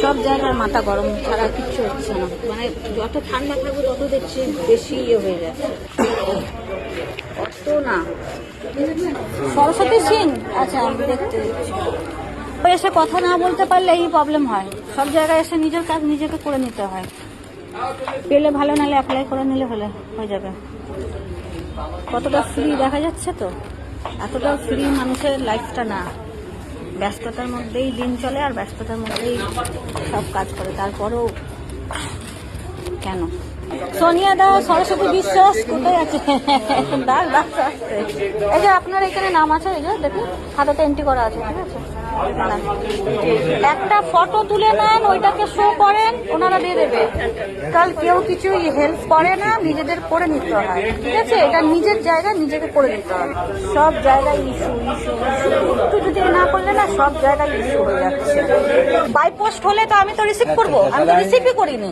সব জায়গার মাথা গরম ছাড়া কিচ্ছু হচ্ছে না, মানে যত ঠান্ডা থাকবে তত দেখছি বেশি হয়ে যাচ্ছে। অত না সরস্বতী সিং, আচ্ছা আমি দেখতে দিচ্ছি। এসে কথা না বলতে পারলে এই প্রবলেম হয়, সব জায়গায় এসে নিজের কাজ নিজেকে করে নিতে হয়। পেলে ভালো, নালে অ্যাপ্লাই করে নিলে হয়ে যাবে। কতটা ফ্রি দেখা যাচ্ছে, তো এতটা ফ্রি মানুষের লাইফটা না। ব্যস্ততার মধ্যেই দিন চলে আর ব্যস্ততার মধ্যেই সব কাজ করে, তারপরেও কেন? সোনিয়া দা, সরস্বতী বিশ্বাস কোথায় আছে? এই যে আপনার এখানে নাম আছে, এই যে দেখুন খাতাতে এন্ট্রি করা আছে, ঠিক আছে? একটা ফটো তুলে নেন, ওইটাকে শো করেন, ওনারা দিয়ে দেবে। কাল কেউ কিছু হেল্প করে না, নিজেদের করে নিতে হয়, ঠিক আছে? এটা নিজের জায়গায় নিজেকে করে নিতে হয়। সব জায়গায় ইস্যু ইস্যু ইস্যু, একটু যদি না করলে না সব জায়গায় ইস্যু হয়ে যাচ্ছে। বাই পোস্ট হলে তো আমি তো রিসিভ করবো, আমি তো রিসিভই করিনি।